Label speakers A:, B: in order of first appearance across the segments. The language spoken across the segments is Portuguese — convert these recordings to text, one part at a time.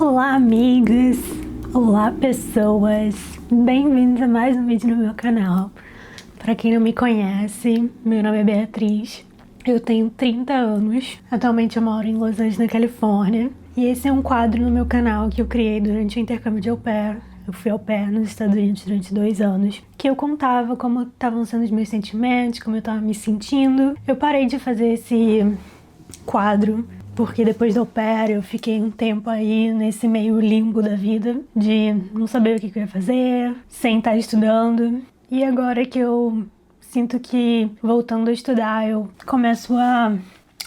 A: Olá, amigos! Olá, pessoas! Bem-vindos a mais um vídeo no meu canal. Para quem não me conhece, meu nome é Beatriz, eu tenho 30 anos, atualmente eu moro em Los Angeles, na Califórnia, e esse é um quadro no meu canal que eu criei durante o intercâmbio de au pair. Eu fui au pair nos Estados Unidos durante 2 anos, que eu contava como estavam sendo os meus sentimentos, como eu estava me sentindo. Eu parei de fazer esse quadro porque depois do au pair eu fiquei um tempo aí nesse meio limbo da vida, de não saber o que eu ia fazer, sem estar estudando. E agora que eu sinto que, voltando a estudar, eu começo a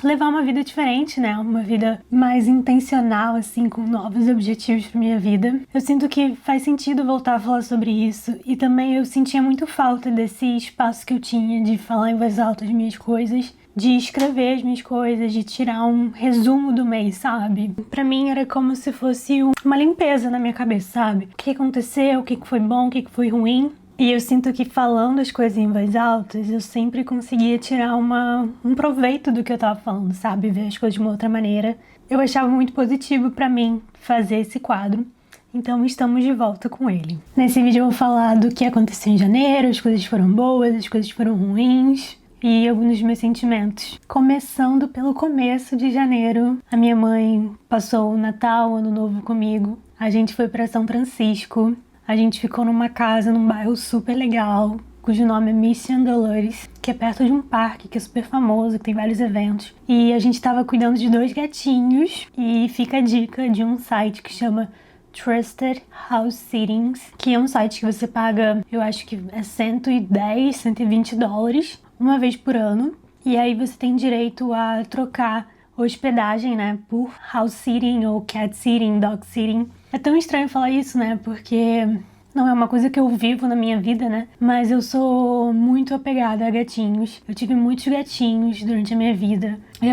A: levar uma vida diferente, né? Uma vida mais intencional, assim, com novos objetivos pra minha vida. Eu sinto que faz sentido voltar a falar sobre isso. E também eu sentia muito falta desse espaço que eu tinha de falar em voz alta as minhas coisas, de escrever as minhas coisas, de tirar um resumo do mês, sabe? Pra mim era como se fosse uma limpeza na minha cabeça, sabe? O que aconteceu, o que foi bom, o que foi ruim. E eu sinto que falando as coisas em voz alta, eu sempre conseguia tirar um proveito do que eu tava falando, sabe? Ver as coisas de uma outra maneira. Eu achava muito positivo pra mim fazer esse quadro. Então estamos de volta com ele. Nesse vídeo eu vou falar do que aconteceu em janeiro, as coisas foram boas, as coisas foram ruins e alguns dos meus sentimentos. Começando pelo começo de janeiro, a minha mãe passou o Natal, o Ano Novo comigo. A gente foi para São Francisco. A gente ficou numa casa num bairro super legal, cujo nome é Mission Dolores, que é perto de um parque que é super famoso, que tem vários eventos. E a gente tava cuidando de 2 gatinhos, e fica a dica de um site que chama Trusted House Sittings, que é um site que você paga, eu acho que é 110, 120 dólares uma vez por ano. E aí você tem direito a trocar hospedagem, né, por house sitting ou cat sitting, dog sitting. É tão estranho falar isso, né, porque não é uma coisa que eu vivo na minha vida, né, mas eu sou muito apegada a gatinhos. Eu tive muitos gatinhos durante a minha vida. E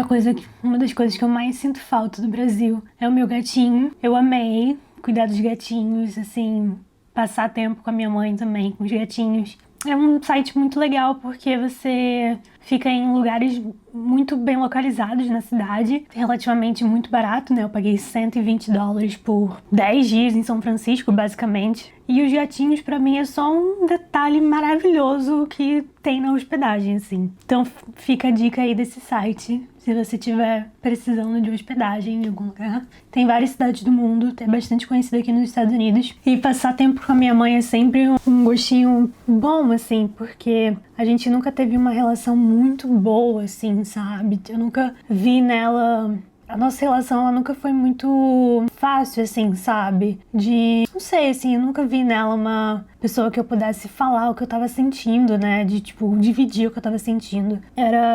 A: uma das coisas que eu mais sinto falta do Brasil é o meu gatinho. Eu amei cuidar dos gatinhos, assim, passar tempo com a minha mãe também, com os gatinhos. É um site muito legal porque você fica em lugares muito bem localizados na cidade, relativamente muito barato, né? Eu paguei 120 dólares por 10 dias em São Francisco, basicamente. E os gatinhos, pra mim, é só um detalhe maravilhoso que tem na hospedagem, assim. Então fica a dica aí desse site, se você estiver precisando de hospedagem em algum lugar. Tem várias cidades do mundo, é bastante conhecido aqui nos Estados Unidos. E passar tempo com a minha mãe é sempre um gostinho bom, assim, porque a gente nunca teve uma relação muito boa, assim, sabe? Eu nunca vi nela... A nossa relação, ela nunca foi muito fácil, assim, sabe? Não sei, assim, eu nunca vi nela uma pessoa que eu pudesse falar o que eu tava sentindo, né? De, tipo, dividir o que eu tava sentindo.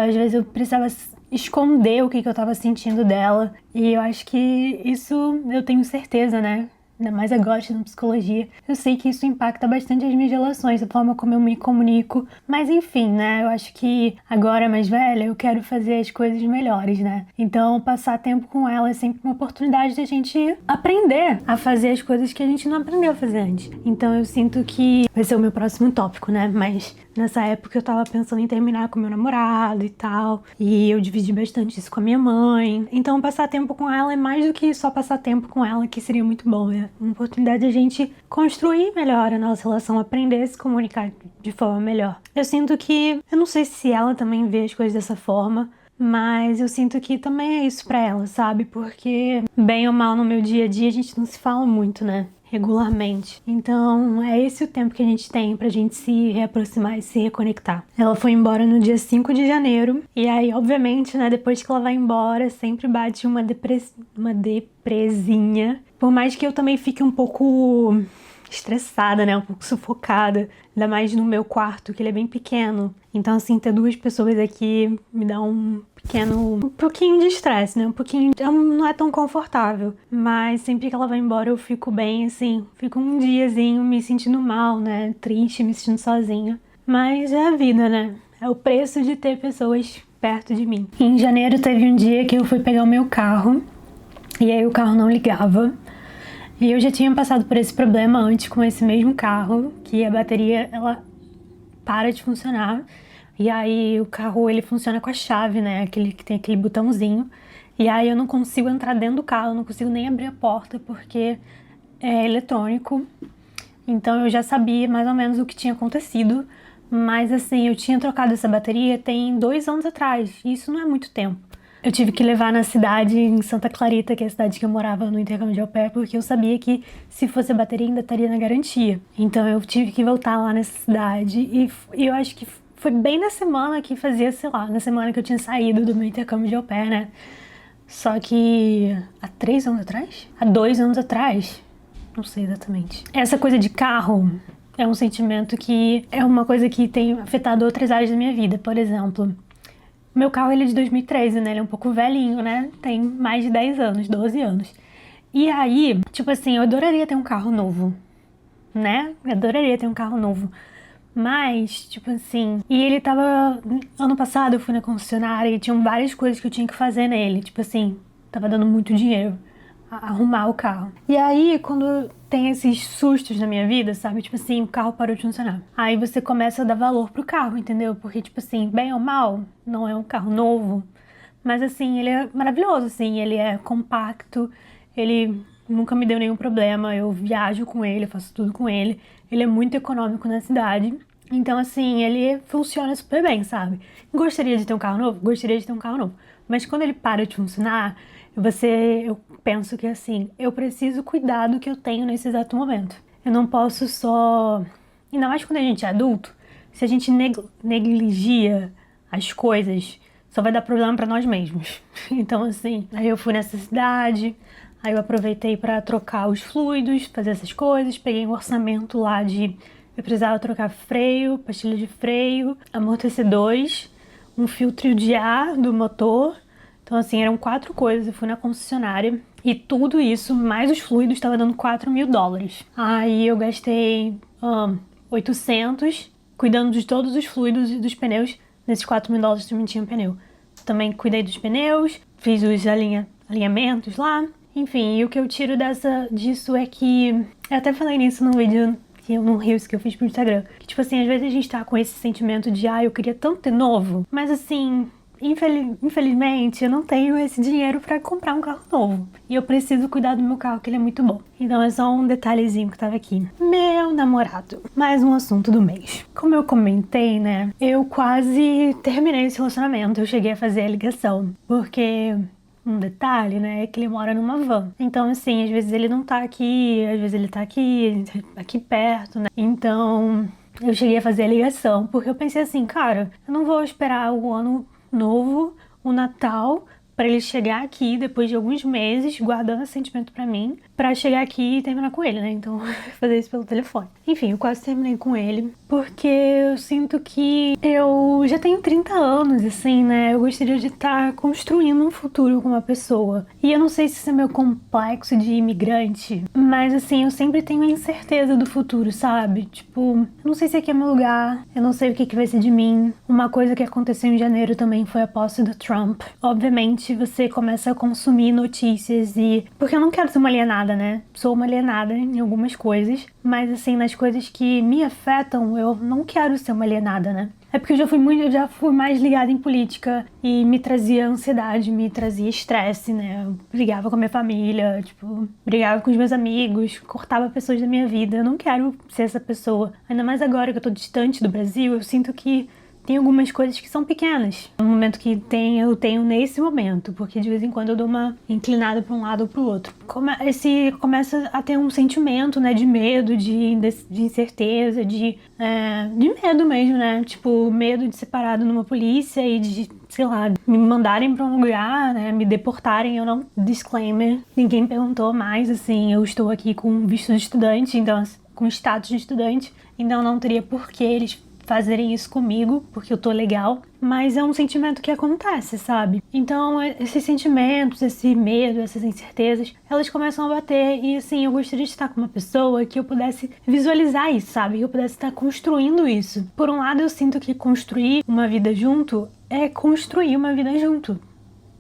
A: Às vezes eu precisava esconder o que eu tava sentindo dela. E eu acho que isso eu tenho certeza, né? Ainda mais agora estudando psicologia, eu sei que isso impacta bastante as minhas relações, a forma como eu me comunico, mas enfim, né, eu acho que agora mais velha eu quero fazer as coisas melhores, né, então passar tempo com ela é sempre uma oportunidade de a gente aprender a fazer as coisas que a gente não aprendeu a fazer antes. Então eu sinto que vai ser o meu próximo tópico, né, mas nessa época eu tava pensando em terminar com meu namorado e tal, e eu dividi bastante isso com a minha mãe, então passar tempo com ela é mais do que só passar tempo com ela, que seria muito bom, né? Uma oportunidade de a gente construir melhor a nossa relação, aprender a se comunicar de forma melhor. Eu sinto que, eu não sei se ela também vê as coisas dessa forma, mas eu sinto que também é isso pra ela, sabe? Porque, bem ou mal, no meu dia a dia a gente não se fala muito, né? Regularmente. Então, é esse o tempo que a gente tem pra gente se reaproximar e se reconectar. Ela foi embora no dia 5 de janeiro, e aí, obviamente, né, depois que ela vai embora, sempre bate uma depresinha. Por mais que eu também fique um pouco estressada, né, um pouco sufocada, ainda mais no meu quarto, que ele é bem pequeno. Então, assim, ter 2 pessoas aqui me dá um pouquinho de estresse, né, não é tão confortável, mas sempre que ela vai embora eu fico bem, assim, fico um diazinho me sentindo mal, né, triste, me sentindo sozinha, mas é a vida, né, é o preço de ter pessoas perto de mim. Em janeiro teve um dia que eu fui pegar o meu carro, e aí o carro não ligava. E eu já tinha passado por esse problema antes com esse mesmo carro, que a bateria, ela para de funcionar. E aí o carro, ele funciona com a chave, né? Aquele que tem aquele botãozinho. E aí eu não consigo entrar dentro do carro, eu não consigo nem abrir a porta porque é eletrônico. Então eu já sabia mais ou menos o que tinha acontecido. Mas assim, eu tinha trocado essa bateria tem 2 anos atrás. E isso não é muito tempo. Eu tive que levar na cidade, em Santa Clarita, que é a cidade que eu morava no intercâmbio de au pair, porque eu sabia que se fosse a bateria ainda estaria na garantia. Então eu tive que voltar lá nessa cidade e eu acho que foi bem na semana que fazia, sei lá, na semana que eu tinha saído do meu intercâmbio de au pair, né? Só que há 3 anos atrás? Há 2 anos atrás? Não sei exatamente. Essa coisa de carro é um sentimento que é uma coisa que tem afetado outras áreas da minha vida. Por exemplo, meu carro ele é de 2013, né? Ele é um pouco velhinho, né? Tem mais de 10 anos, 12 anos. E aí, tipo assim, eu adoraria ter um carro novo, né? Eu adoraria ter um carro novo. Mas, tipo assim, e ele tava... Ano passado eu fui na concessionária e tinham várias coisas que eu tinha que fazer nele. Tipo assim, tava dando muito dinheiro a arrumar o carro. E aí, quando tem esses sustos na minha vida, sabe? Tipo assim, o carro parou de funcionar. Aí você começa a dar valor pro carro, entendeu? Porque, tipo assim, bem ou mal, não é um carro novo. Mas assim, ele é maravilhoso, assim. Ele é compacto, ele nunca me deu nenhum problema. Eu viajo com ele, faço tudo com ele. Ele é muito econômico na cidade. Então, assim, ele funciona super bem, sabe? Gostaria de ter um carro novo? Gostaria de ter um carro novo. Mas quando ele para de funcionar, eu penso que, assim, eu preciso cuidar do que eu tenho nesse exato momento. Eu não posso só... Ainda mais quando a gente é adulto, se a gente negligia as coisas, só vai dar problema pra nós mesmos. Então, assim, aí eu fui nessa cidade, aí eu aproveitei pra trocar os fluidos, fazer essas coisas, peguei um orçamento lá de... Eu precisava trocar freio, pastilha de freio, amortecedores, um filtro de ar do motor. Então, assim, eram 4 coisas. Eu fui na concessionária e tudo isso, mais os fluidos, estava dando $4.000. Aí eu gastei 800 cuidando de todos os fluidos e dos pneus. Nesses $4.000 também tinha pneu. Também cuidei dos pneus, fiz os alinhamentos lá. Enfim, e o que eu tiro disso é que... Eu até falei nisso no vídeo... no Reels que eu fiz pro Instagram. Que, tipo assim, às vezes a gente tá com esse sentimento de eu queria tanto ter novo, mas assim, infelizmente eu não tenho esse dinheiro pra comprar um carro novo. E eu preciso cuidar do meu carro, que ele é muito bom. Então é só um detalhezinho que tava aqui. Meu namorado. Mais um assunto do mês. Como eu comentei, né, eu quase terminei esse relacionamento. Eu cheguei a fazer a ligação, porque... Um detalhe, né, é que ele mora numa van. Então, assim, às vezes ele não tá aqui, às vezes ele tá aqui perto, né? Então, eu cheguei a fazer a ligação, porque eu pensei assim, cara, eu não vou esperar o ano novo, o Natal, pra ele chegar aqui depois de alguns meses, guardando esse sentimento pra mim, pra chegar aqui e terminar com ele, né? Então, fazer isso pelo telefone. Enfim, eu quase terminei com ele, porque eu sinto que eu já tenho 30 anos, assim, né? Eu gostaria de estar construindo um futuro com uma pessoa. E eu não sei se isso é meu complexo de imigrante, mas, assim, eu sempre tenho a incerteza do futuro, sabe? Tipo, eu não sei se aqui é meu lugar, eu não sei o que vai ser de mim. Uma coisa que aconteceu em janeiro também foi a posse do Trump. Obviamente, você começa a consumir notícias e... Porque eu não quero ser uma alienada, né? Sou uma alienada em algumas coisas, mas assim, nas coisas que me afetam, eu não quero ser uma alienada, né? É porque eu já fui mais ligada em política e me trazia ansiedade, me trazia estresse, né? Eu brigava com a minha família, tipo, brigava com os meus amigos, cortava pessoas da minha vida. Eu não quero ser essa pessoa. Ainda mais agora que eu tô distante do Brasil, eu sinto que tem algumas coisas que são pequenas. No momento que eu tenho nesse momento, porque de vez em quando eu dou uma inclinada para um lado ou para o outro. Começa a ter um sentimento, né, de medo, de incerteza, de medo mesmo, né? Tipo, medo de ser parado numa polícia e de, sei lá, me mandarem para um lugar, né, me deportarem. Eu não... Disclaimer, ninguém perguntou mais, assim, eu estou aqui com visto de estudante, então, com status de estudante, então não teria por que eles fazerem isso comigo, porque eu tô legal, mas é um sentimento que acontece, sabe? Então, esses sentimentos, esse medo, essas incertezas, elas começam a bater e, assim, eu gostaria de estar com uma pessoa que eu pudesse visualizar isso, sabe? Que eu pudesse estar construindo isso. Por um lado, eu sinto que construir uma vida junto é construir uma vida junto.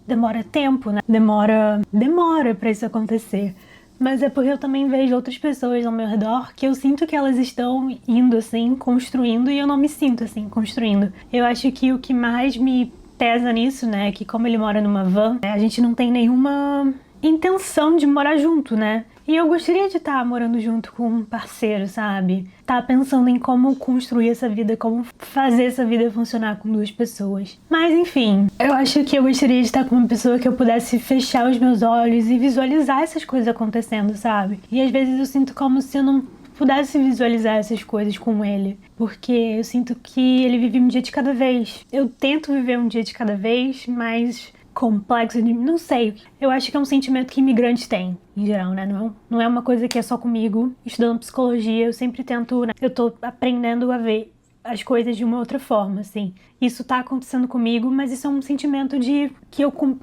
A: Demora tempo, né? Demora pra isso acontecer. Mas é porque eu também vejo outras pessoas ao meu redor que eu sinto que elas estão indo assim, construindo, e eu não me sinto assim, construindo. Eu acho que o que mais me pesa nisso, né, que como ele mora numa van, a gente não tem nenhuma intenção de morar junto, né? E eu gostaria de estar morando junto com um parceiro, sabe? Tá pensando em como construir essa vida, como fazer essa vida funcionar com duas pessoas. Mas enfim, eu acho que eu gostaria de estar com uma pessoa que eu pudesse fechar os meus olhos e visualizar essas coisas acontecendo, sabe? E às vezes eu sinto como se eu não pudesse visualizar essas coisas com ele, porque eu sinto que ele vive um dia de cada vez. Eu tento viver um dia de cada vez, mas complexo, não sei. Eu acho que é um sentimento que imigrantes têm, em geral, né? Não é uma coisa que é só comigo. Estudando psicologia, eu sempre tento, né? Eu tô aprendendo a ver as coisas de uma outra forma, assim. Isso tá acontecendo comigo, mas isso é um sentimento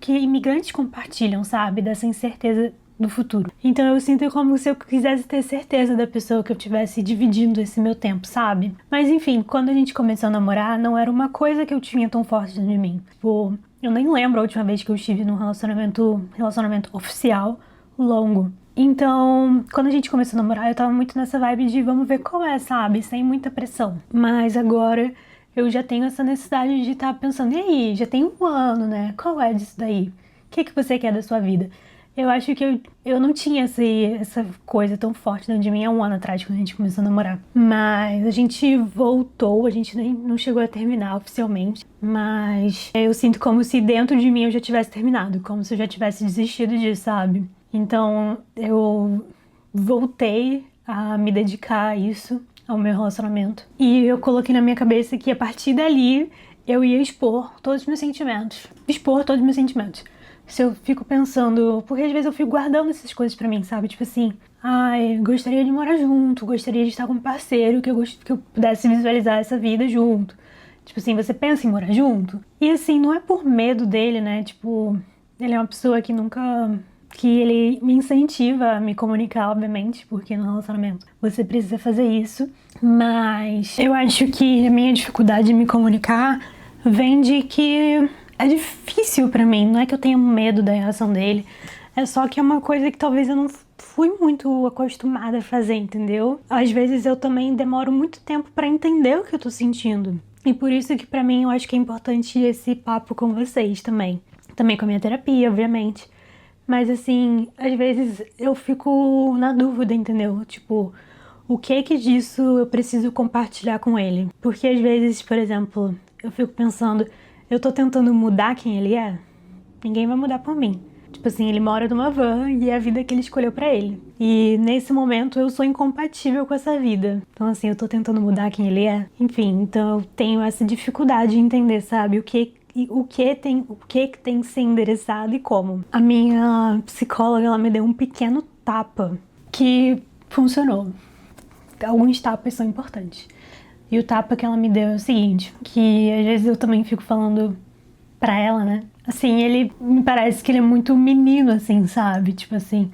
A: que imigrantes compartilham, sabe? Dessa incerteza do futuro. Então eu sinto como se eu quisesse ter certeza da pessoa que eu estivesse dividindo esse meu tempo, sabe? Mas enfim, quando a gente começou a namorar, não era uma coisa que eu tinha tão forte dentro de mim. Tipo, eu nem lembro a última vez que eu estive num relacionamento oficial longo. Então, quando a gente começou a namorar, eu tava muito nessa vibe de vamos ver qual é, sabe? Sem muita pressão. Mas agora eu já tenho essa necessidade de estar pensando, e aí, já tem um ano, né? Qual é disso daí? O que você quer da sua vida? Eu acho que eu não tinha essa coisa tão forte dentro de mim há um ano atrás, quando a gente começou a namorar. Mas a gente voltou, a gente nem não chegou a terminar oficialmente. Mas eu sinto como se dentro de mim eu já tivesse terminado, como se eu já tivesse desistido disso, sabe? Então eu voltei a me dedicar a isso, ao meu relacionamento. E eu coloquei na minha cabeça que a partir dali eu ia expor todos os meus sentimentos. Expor todos os meus sentimentos. Se eu fico pensando, porque às vezes eu fico guardando essas coisas pra mim, sabe? Tipo assim, ai, gostaria de morar junto, gostaria de estar com um parceiro que eu pudesse visualizar essa vida junto. Tipo assim, você pensa em morar junto? E assim, não é por medo dele, né? Tipo, ele é uma pessoa que que ele me incentiva a me comunicar, obviamente, porque no relacionamento você precisa fazer isso. Mas eu acho que a minha dificuldade de me comunicar vem de que é difícil pra mim, não é que eu tenha medo da reação dele, é só que é uma coisa que talvez eu não fui muito acostumada a fazer, entendeu? Às vezes eu também demoro muito tempo pra entender o que eu tô sentindo. E por isso que pra mim eu acho que é importante esse papo com vocês também. Também com a minha terapia, obviamente. Mas assim, às vezes eu fico na dúvida, entendeu? Tipo, o que disso eu preciso compartilhar com ele? Porque às vezes, por exemplo, eu fico pensando, eu tô tentando mudar quem ele é? Ninguém vai mudar por mim. Tipo assim, ele mora numa van e é a vida que ele escolheu pra ele. E nesse momento eu sou incompatível com essa vida. Então assim, eu tô tentando mudar quem ele é. Enfim, então eu tenho essa dificuldade de entender, sabe? O que tem que ser endereçado e como. A minha psicóloga, ela me deu um pequeno tapa que funcionou. Alguns tapas são importantes. E o tapa que ela me deu é o seguinte, que às vezes eu também fico falando pra ela, né? Assim, ele me parece que ele é muito menino, assim, sabe? Tipo assim,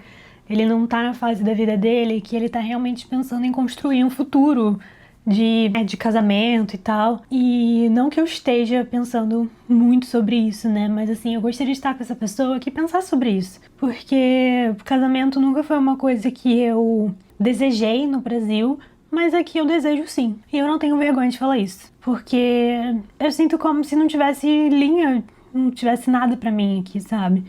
A: ele não tá na fase da vida dele que ele tá realmente pensando em construir um futuro de casamento e tal. E não que eu esteja pensando muito sobre isso, né? Mas assim, eu gostaria de estar com essa pessoa que pensar sobre isso. Porque o casamento nunca foi uma coisa que eu desejei no Brasil, mas aqui eu desejo sim. E eu não tenho vergonha de falar isso. Porque eu sinto como se não tivesse linha, não tivesse nada pra mim aqui, sabe?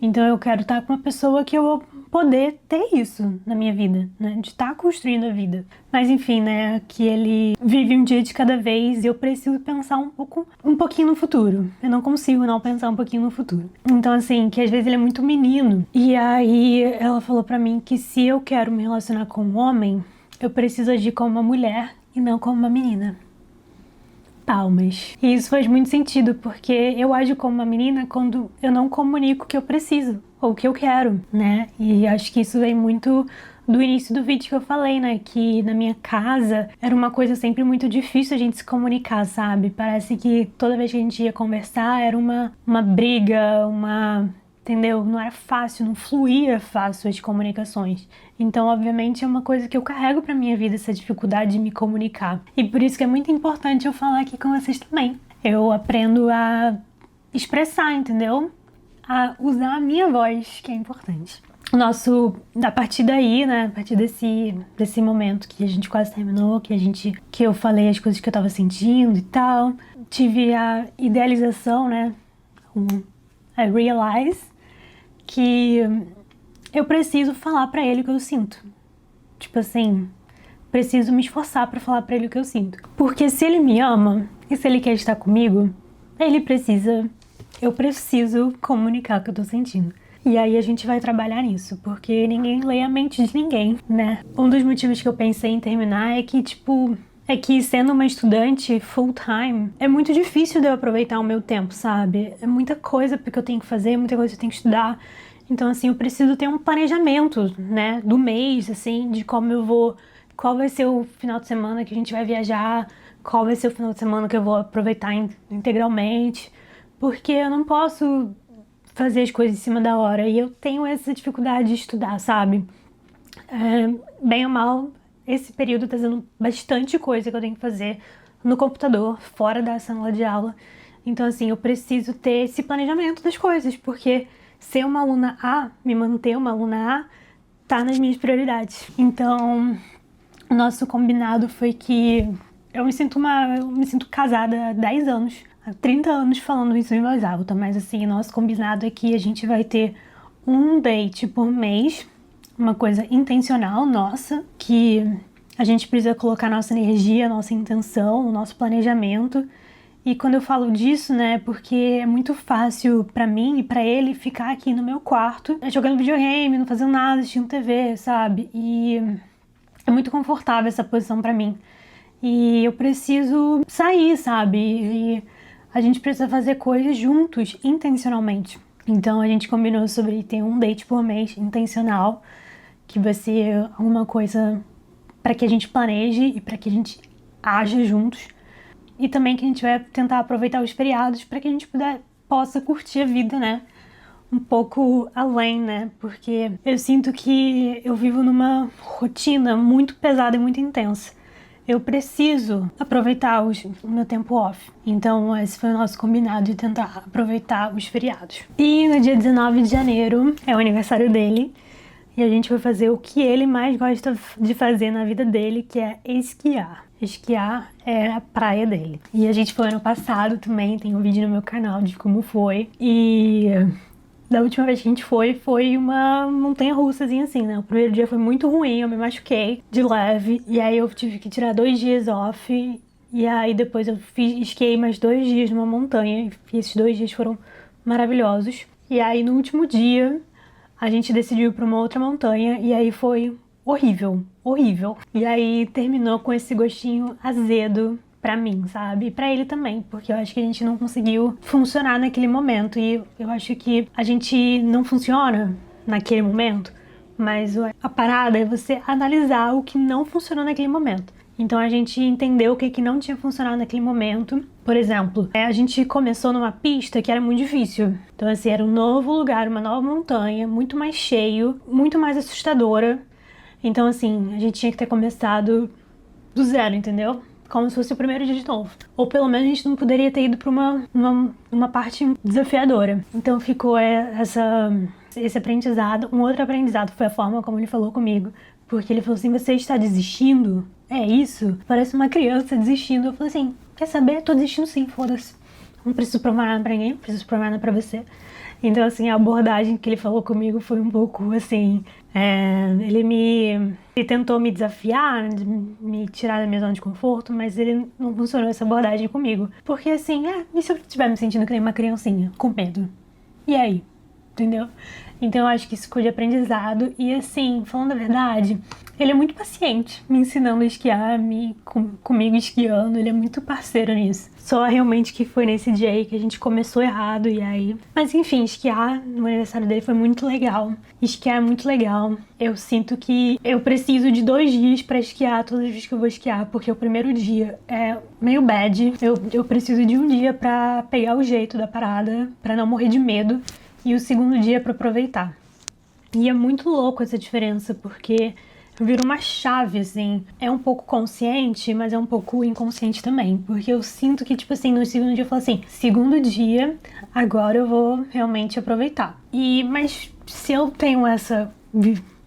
A: Então eu quero estar com uma pessoa que eu vou poder ter isso na minha vida, né? De estar construindo a vida. Mas enfim, né? Que ele vive um dia de cada vez e eu preciso pensar um pouquinho no futuro. Eu não consigo não pensar um pouquinho no futuro. Então assim, que às vezes ele é muito menino. E aí ela falou pra mim que se eu quero me relacionar com um homem, eu preciso agir como uma mulher e não como uma menina. Palmas. E isso faz muito sentido, porque eu ajo como uma menina quando eu não comunico o que eu preciso, ou o que eu quero, né? E acho que isso vem muito do início do vídeo que eu falei, né? Que na minha casa era uma coisa sempre muito difícil a gente se comunicar, sabe? Parece que toda vez que a gente ia conversar era uma briga, entendeu? Não era fácil, não fluía fácil as comunicações. Então, obviamente, é uma coisa que eu carrego pra minha vida, essa dificuldade de me comunicar. E por isso que é muito importante eu falar aqui com vocês também. Eu aprendo a expressar, entendeu? A usar a minha voz, que é importante. A partir daí, né, a partir desse momento que a gente quase terminou, que eu falei as coisas que eu tava sentindo e tal, tive a idealização, né, a realize que eu preciso falar pra ele o que eu sinto. Tipo assim, preciso me esforçar pra falar pra ele o que eu sinto. Porque se ele me ama e se ele quer estar comigo, eu preciso comunicar o que eu tô sentindo. E aí a gente vai trabalhar nisso, porque ninguém lê a mente de ninguém, né? Um dos motivos que eu pensei em terminar é que sendo uma estudante full time, é muito difícil de eu aproveitar o meu tempo, sabe? É muita coisa porque eu tenho que fazer, muita coisa que eu tenho que estudar. Então, assim, eu preciso ter um planejamento, né, do mês, assim, de qual vai ser o final de semana que a gente vai viajar, qual vai ser o final de semana que eu vou aproveitar integralmente, porque eu não posso fazer as coisas em cima da hora e eu tenho essa dificuldade de estudar, sabe? Bem ou mal, esse período tá sendo bastante coisa que eu tenho que fazer no computador, fora da sala de aula. Então, assim, eu preciso ter esse planejamento das coisas, porque ser uma aluna A, me manter uma aluna A, tá nas minhas prioridades. Então, o nosso combinado foi que eu me sinto casada há 10 anos, há 30 anos falando isso em voz alta, mas assim, o nosso combinado é que a gente vai ter um date por mês, uma coisa intencional nossa, que a gente precisa colocar nossa energia, nossa intenção, o nosso planejamento. E quando eu falo disso, né, porque é muito fácil pra mim e pra ele ficar aqui no meu quarto, jogando videogame, não fazendo nada, assistindo TV, sabe? E é muito confortável essa posição pra mim. E eu preciso sair, sabe? E a gente precisa fazer coisas juntos, intencionalmente. Então a gente combinou sobre ter um date por mês intencional, que vai ser alguma coisa pra que a gente planeje e pra que a gente haja juntos. E também que a gente vai tentar aproveitar os feriados para que a gente possa curtir a vida, né? Um pouco além, né? Porque eu sinto que eu vivo numa rotina muito pesada e muito intensa. Eu preciso aproveitar o meu tempo off. Então, esse foi o nosso combinado de tentar aproveitar os feriados. E no dia 19 de janeiro é o aniversário dele. E a gente vai fazer o que ele mais gosta de fazer na vida dele, que é esquiar. Esquiar é a praia dele. E a gente foi ano passado também, tem um vídeo no meu canal de como foi. E da última vez que a gente foi uma montanha-russazinha assim, né? O primeiro dia foi muito ruim, eu me machuquei de leve. E aí eu tive que tirar 2 dias off. E aí depois eu esquiei mais 2 dias numa montanha. E esses 2 dias foram maravilhosos. E aí no último dia a gente decidiu ir pra uma outra montanha e aí foi horrível, horrível. E aí terminou com esse gostinho azedo pra mim, sabe? E pra ele também, porque eu acho que a gente não conseguiu funcionar naquele momento. E eu acho que a gente não funciona naquele momento, mas a parada é você analisar o que não funcionou naquele momento. Então a gente entendeu o que não tinha funcionado naquele momento. Por exemplo, a gente começou numa pista que era muito difícil. Então assim, era um novo lugar, uma nova montanha, muito mais cheio, muito mais assustadora. Então assim, a gente tinha que ter começado do zero, entendeu? Como se fosse o primeiro dia de novo. Ou pelo menos a gente não poderia ter ido pra uma parte desafiadora. Então ficou esse aprendizado. Um outro aprendizado foi a forma como ele falou comigo. Porque ele falou assim, você está desistindo? É isso? Parece uma criança desistindo. Eu falei assim, quer saber? Tô desistindo sim, foda-se. Não preciso provar nada pra ninguém, não preciso provar nada pra você. Então, assim, a abordagem que ele falou comigo foi um pouco, assim... Ele tentou me desafiar, me tirar da minha zona de conforto, mas ele não funcionou essa abordagem comigo. Porque, assim, e se eu estiver me sentindo que nem uma criancinha, com medo? E aí? Entendeu? Então eu acho que isso ficou de aprendizado. E assim, falando a verdade, ele é muito paciente me ensinando a esquiar, comigo esquiando. Ele é muito parceiro nisso. Só realmente que foi nesse dia aí que a gente começou errado e aí... Mas enfim, esquiar no aniversário dele foi muito legal. Esquiar é muito legal. Eu sinto que eu preciso de 2 dias pra esquiar todas as vezes que eu vou esquiar, porque o primeiro dia é meio bad. Eu preciso de um dia pra pegar o jeito da parada, pra não morrer de medo. E o segundo dia para aproveitar. E é muito louco essa diferença, porque vira uma chave, assim. É um pouco consciente, mas é um pouco inconsciente também. Porque eu sinto que, tipo assim, no segundo dia eu falo assim, segundo dia, agora eu vou realmente aproveitar. Mas se eu tenho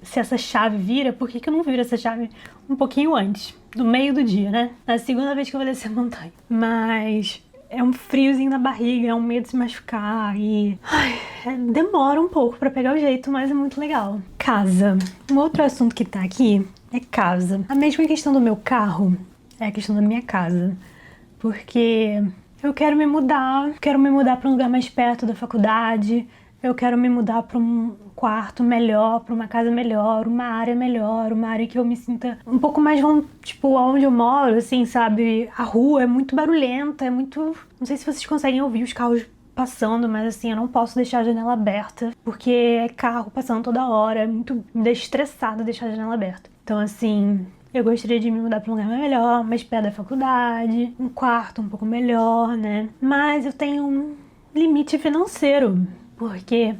A: se essa chave vira, por que eu não viro essa chave um pouquinho antes? No meio do dia, né? Na segunda vez que eu vou descer a montanha. Mas... é um friozinho na barriga, é um medo de se machucar e demora um pouco pra pegar o jeito, mas é muito legal. Casa. Um outro assunto que tá aqui é casa. A mesma questão do meu carro é a questão da minha casa, porque eu quero me mudar pra um lugar mais perto da faculdade, eu quero me mudar pra um quarto melhor, pra uma casa melhor, uma área que eu me sinta um pouco mais, tipo, onde eu moro, assim, sabe? A rua é muito barulhenta, é muito... Não sei se vocês conseguem ouvir os carros passando, mas assim, eu não posso deixar a janela aberta, porque é carro passando toda hora, é muito... me deixa estressada deixar a janela aberta. Então, assim, eu gostaria de me mudar pra um lugar melhor, mais perto da faculdade, um quarto um pouco melhor, né? Mas eu tenho um limite financeiro, porque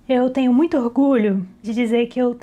A: eu tenho muito orgulho de dizer que eu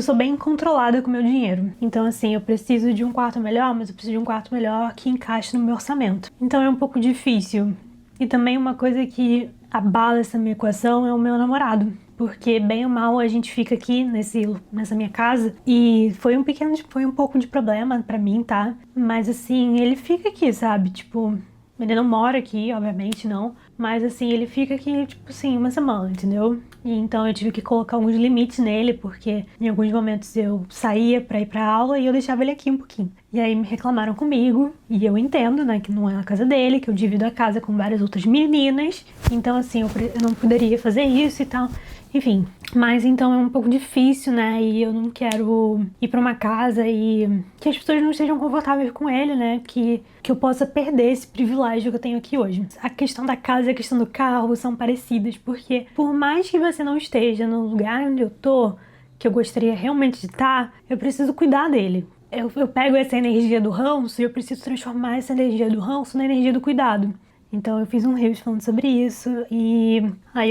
A: sou bem controlada com o meu dinheiro. Então, assim, eu preciso de um quarto melhor, mas eu preciso de um quarto melhor que encaixe no meu orçamento. Então é um pouco difícil. E também uma coisa que abala essa minha equação é o meu namorado. Porque, bem ou mal, a gente fica aqui nessa minha casa e foi um pouco de problema pra mim, tá? Mas, assim, ele fica aqui, sabe? Tipo, ele não mora aqui, obviamente, não. Mas, assim, ele fica aqui, tipo assim, uma semana, entendeu? E então eu tive que colocar alguns limites nele, porque em alguns momentos eu saía pra ir pra aula e eu deixava ele aqui um pouquinho. E aí me reclamaram comigo, e eu entendo, né, que não é a casa dele, que eu divido a casa com várias outras meninas. Então, assim, eu não poderia fazer isso e tal. Enfim, mas então é um pouco difícil, né? E eu não quero ir pra uma casa e que as pessoas não estejam confortáveis com ele, né? Que eu possa perder esse privilégio que eu tenho aqui hoje. A questão da casa e a questão do carro são parecidas, porque por mais que você não esteja no lugar onde eu tô, que eu gostaria realmente de estar, eu preciso cuidar dele. Eu pego essa energia do ranço e eu preciso transformar essa energia do ranço na energia do cuidado. Então eu fiz um Reels falando sobre isso e aí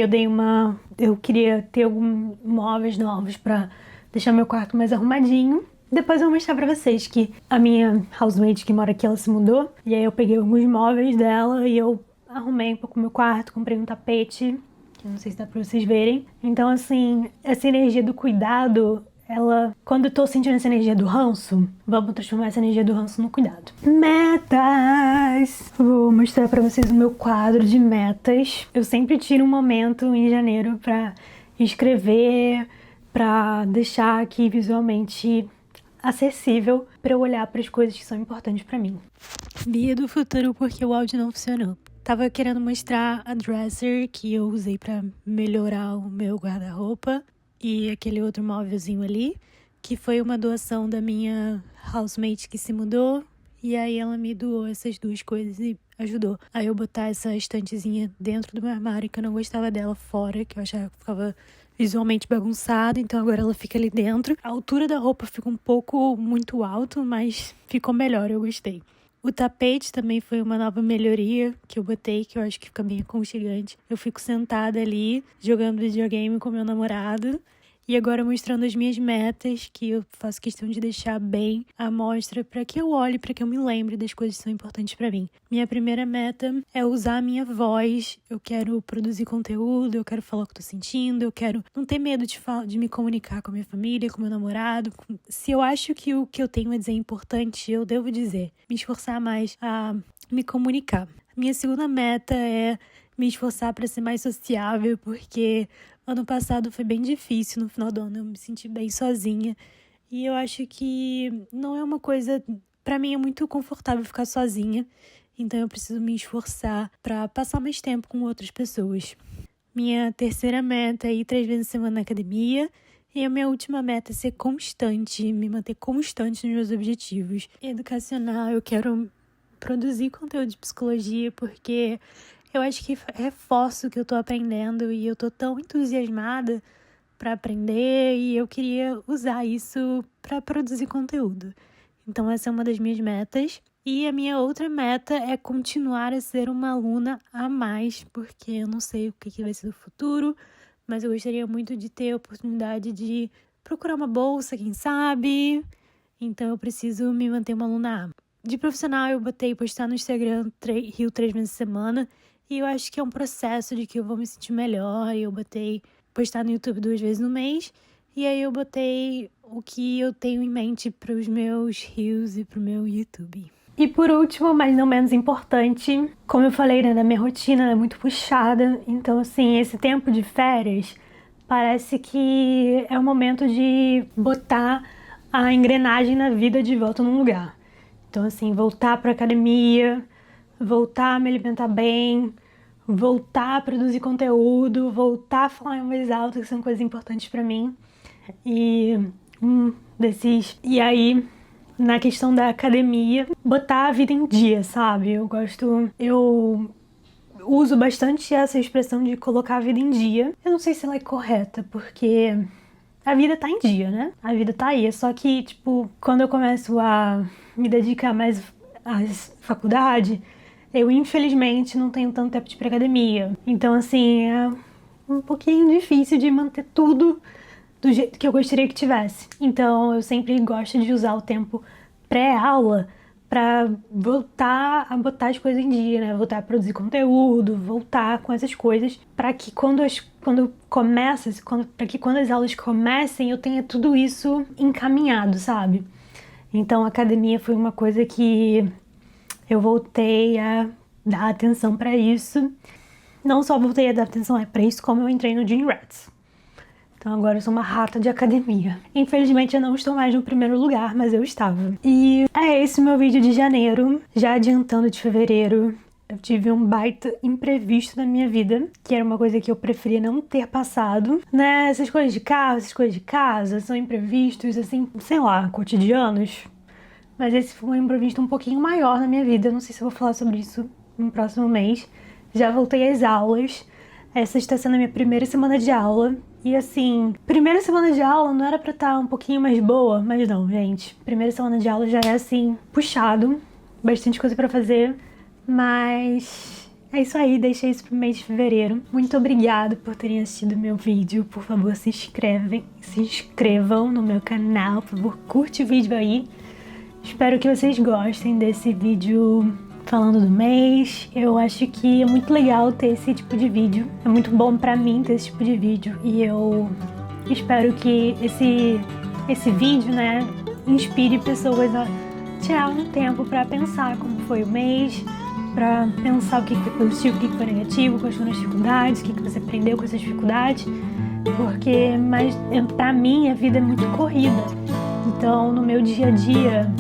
A: eu queria ter alguns móveis novos pra deixar meu quarto mais arrumadinho. Depois eu vou mostrar pra vocês que a minha housemate que mora aqui, ela se mudou. E aí eu peguei alguns móveis dela e eu arrumei um pouco meu quarto, comprei um tapete, que eu não sei se dá pra vocês verem. Então, assim, essa energia do cuidado, quando eu tô sentindo essa energia do ranço, vamos transformar essa energia do ranço no cuidado. Metas! Vou mostrar pra vocês o meu quadro de metas. Eu sempre tiro um momento em janeiro pra escrever, pra deixar aqui visualmente acessível pra eu olhar para as coisas que são importantes pra mim. Dia do futuro porque o áudio não funcionou. Tava querendo mostrar a dresser que eu usei pra melhorar o meu guarda-roupa e aquele outro móvelzinho ali, que foi uma doação da minha housemate que se mudou, e aí ela me doou essas duas coisas e ajudou a eu botar essa estantezinha dentro do meu armário, que eu não gostava dela fora, que eu achava que ficava visualmente bagunçada, então agora ela fica ali dentro. A altura da roupa fica um pouco muito alto, mas ficou melhor, eu gostei. O tapete também foi uma nova melhoria que eu botei, que eu acho que fica bem aconchegante. Eu fico sentada ali, jogando videogame com meu namorado. E agora mostrando as minhas metas, que eu faço questão de deixar bem à mostra para que eu olhe, para que eu me lembre das coisas que são importantes para mim. Minha primeira meta é usar a minha voz. Eu quero produzir conteúdo, eu quero falar o que eu tô sentindo, eu quero não ter medo de me comunicar com a minha família, com meu namorado. Se eu acho que o que eu tenho a dizer é importante, eu devo dizer. Me esforçar mais a me comunicar. Minha segunda meta é me esforçar para ser mais sociável, porque ano passado foi bem difícil, no final do ano eu me senti bem sozinha. E eu acho que não é uma coisa... Pra mim é muito confortável ficar sozinha, então eu preciso me esforçar pra passar mais tempo com outras pessoas. Minha terceira meta é ir 3 vezes na semana na academia. E a minha última meta é ser constante, me manter constante nos meus objetivos. Educacional, eu quero produzir conteúdo de psicologia, porque eu acho que reforço o que eu tô aprendendo e eu tô tão entusiasmada pra aprender e eu queria usar isso pra produzir conteúdo. Então essa é uma das minhas metas. E a minha outra meta é continuar a ser uma aluna a mais, porque eu não sei o que vai ser do futuro, mas eu gostaria muito de ter a oportunidade de procurar uma bolsa, quem sabe. Então eu preciso me manter uma aluna A. De profissional eu botei postar no Instagram Rio 3 vezes por semana. E eu acho que é um processo de que eu vou me sentir melhor. Eu botei postar no YouTube 2 vezes no mês. E aí eu botei o que eu tenho em mente para os meus reels e para o meu YouTube. E por último, mas não menos importante, como eu falei, né, da minha rotina é muito puxada, então assim, esse tempo de férias parece que é o momento de botar a engrenagem na vida de volta num lugar. Então assim, voltar pra academia, voltar a me alimentar bem, voltar a produzir conteúdo, voltar a falar em voz alta, que são coisas importantes pra mim. E e aí, na questão da academia, botar a vida em dia, sabe? Eu uso bastante essa expressão de colocar a vida em dia. Eu não sei se ela é correta, porque a vida tá em dia, né? A vida tá aí. Só que, tipo, quando eu começo a me dedicar mais à faculdade, eu infelizmente não tenho tanto tempo de ir pra academia. Então, assim, é um pouquinho difícil de manter tudo do jeito que eu gostaria que tivesse. Então, eu sempre gosto de usar o tempo pré-aula para voltar a botar as coisas em dia, né? Voltar a produzir conteúdo, voltar com essas coisas, para que quando as aulas comecem, eu tenha tudo isso encaminhado, sabe? Então, a academia foi uma coisa que eu voltei a dar atenção para isso. Não só voltei a dar atenção para isso, como eu entrei no Gym Rats. Então agora eu sou uma rata de academia. Infelizmente eu não estou mais no primeiro lugar, mas eu estava. E é esse o meu vídeo de janeiro. Já adiantando de fevereiro, eu tive um baita imprevisto na minha vida, que era uma coisa que eu preferia não ter passado, né? Essas coisas de carro, essas coisas de casa, são imprevistos, assim, sei lá, cotidianos. Mas esse foi um imprevisto um pouquinho maior na minha vida. Eu não sei se eu vou falar sobre isso no próximo mês. Já voltei às aulas. Essa está sendo a minha primeira semana de aula. E assim, primeira semana de aula não era pra estar um pouquinho mais boa, mas não, gente. Primeira semana de aula já é assim, puxado. Bastante coisa pra fazer. Mas é isso aí, deixei isso pro mês de fevereiro. Muito obrigada por terem assistido meu vídeo. Por favor, se inscrevam no meu canal. Por favor, curte o vídeo aí. Espero que vocês gostem desse vídeo falando do mês. Eu acho que é muito legal ter esse tipo de vídeo. É muito bom pra mim ter esse tipo de vídeo. E eu espero que esse vídeo, né, inspire pessoas a tirar um tempo pra pensar como foi o mês, pra pensar o que foi positivo, o que foi negativo, quais foram as dificuldades, o que você aprendeu com essas dificuldades. Porque, pra mim, a vida é muito corrida. Então, no meu dia a dia,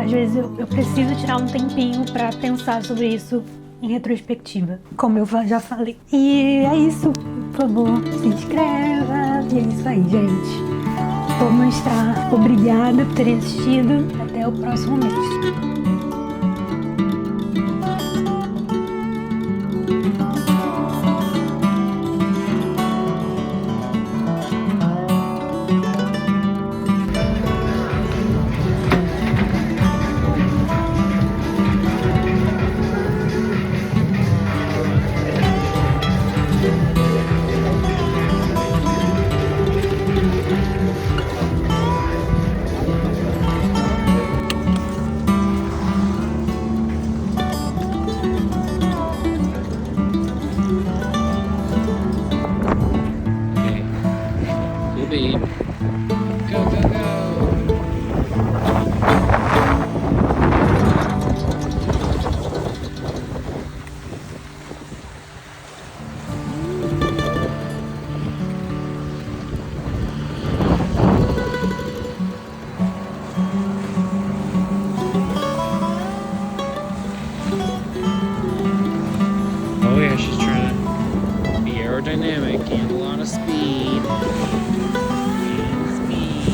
A: às vezes eu preciso tirar um tempinho pra pensar sobre isso em retrospectiva, como eu já falei. E é isso, por favor, se inscreva. E é isso aí, gente. Vou mostrar. Obrigada por terem assistido. Até o próximo mês.
B: Babe. Go, go, go. Oh yeah, she's trying to be aerodynamic and a lot of speed.
A: Speed.